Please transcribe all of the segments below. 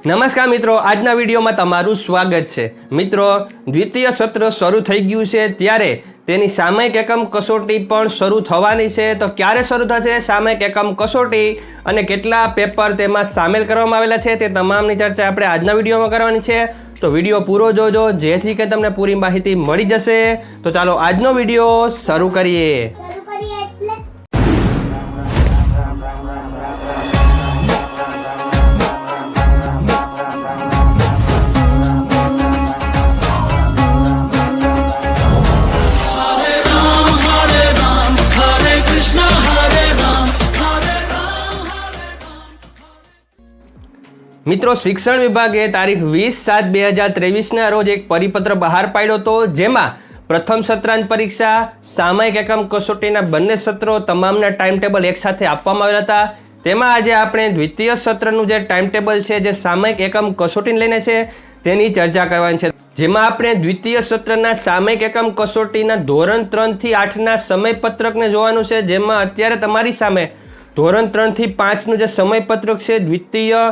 નમસ્કાર મિત્રો, આજના વિડીયોમાં તમારું સ્વાગત છે। મિત્રો, દ્વિતીય સત્ર શરૂ થઈ ગયું છે ત્યારે તેની સામયિક એકમ કસોટી પણ શરૂ થવાની છે। તો ક્યારે શરૂ થશે સામયિક એકમ કસોટી અને કેટલા પેપર તેમાં સામેલ કરવામાં આવેલા છે તે તમામની ચર્ચા આપણે આજના વિડીયોમાં કરવાની છે। તો વિડીયો પૂરો જોજો જેથી કે તમને પૂરી માહિતી મળી જશે। તો ચાલો આજનો વિડીયો શરૂ કરીએ। મિત્રો, શિક્ષણ વિભાગે તારીખ 20/7/2023ના રોજ એક પરિપત્ર બહાર પાડ્યો હતો, જેમાં પ્રથમ સત્રાંત પરીક્ષા, સામયિક એકમ કસોટીના બંને સત્રો તમામના ટાઈમ ટેબલ એકસાથે આપવામાં આવેલા હતા। તેમાં આજે આપણે દ્વિતીય સત્રનું જે ટાઈમ ટેબલ છે, જે સામયિક એકમ કસોટીને લઈને છે, તેની ચર્ચા કરવાની છે। જેમાં આપણે દ્વિતીય સત્રના સામયિક એકમ કસોટીના ધોરણ 3 થી 8ના સમયપત્રકને જોવાનું છે। જેમાં અત્યારે તમારી સામે ધોરણ 3 થી 5નું જે સમયપત્રક છે દ્વિતીય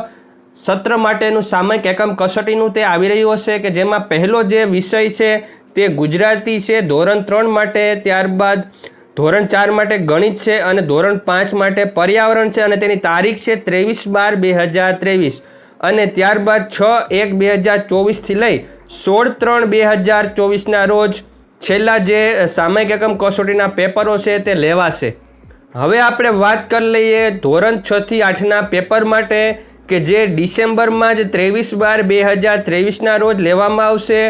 સત્ર માટેનું સામયિક એકમ કસોટીનું તે આવી રહ્યું હશે, કે જેમાં પહેલો જે વિષય છે તે ગુજરાતી છે ધોરણ 3 માટે, ત્યારબાદ ધોરણ 4 માટે ગણિત છે અને ધોરણ 5 માટે પર્યાવરણ છે અને તેની તારીખ છે 23/12/2023 અને ત્યારબાદ 6/1/2024 થી લઈ 16/3/2024ના રોજ છેલ્લા જે સામયિક એકમ કસોટીના પેપરો છે તે લેવાશે। હવે આપણે વાત કરી લઈએ ધોરણ 6 થી 8ના પેપર માટે, કે જે ડિસેમ્બરમાં જ 23/12/2023ના રોજ લેવામાં આવશે।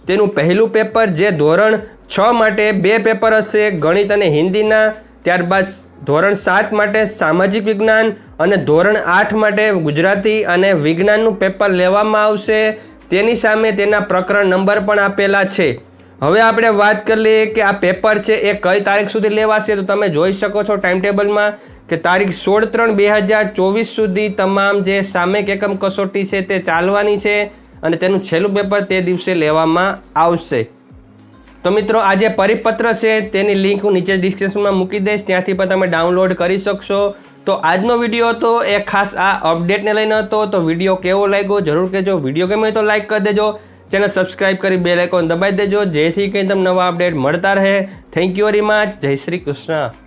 તેનું પહેલું પેપર જે ધોરણ 6 માટે 2 પેપર હશે, ગણિત અને હિન્દીના, ત્યારબાદ ધોરણ 7 માટે સામાજિક વિજ્ઞાન અને ધોરણ 8 માટે ગુજરાતી અને વિજ્ઞાનનું પેપર લેવામાં આવશે। તેની સામે તેના પ્રકરણ નંબર પણ આપેલા છે। હવે આપણે વાત કરી લઈએ કે આ પેપર છે એ કઈ તારીખ સુધી લેવાશે। તો તમે જોઈ શકો છો ટાઈમ ટેબલમાં કે તારીખ 16/3/2024 સુધી તમામ જે સામયિક એકમ કસોટી છે તે ચાલવાની છે અને તેનું છેલ્લું પેપર તે દિવસે લેવામાં આવશે। તો મિત્રો, આ જે પરિપત્ર છે તેની લિંક હું નીચે ડિસ્ક્રિપ્શનમાં મૂકી દઈશ, ત્યાંથી પણ તમે ડાઉનલોડ કરી શકશો। તો આજનો વિડીયો હતો એ ખાસ આ અપડેટને લઈને હતો। તો વિડીયો કેવો લાગ્યો જરૂર કહેજો। વિડીયો ગમે તો લાઇક કરી દેજો, ચેનલ સબસ્ક્રાઈબ કરી બેલ આઇકોન દબાવી દેજો, જેથી કંઈ તમને નવા અપડેટ મળતા રહે। Thank you very much. જય શ્રી કૃષ્ણ।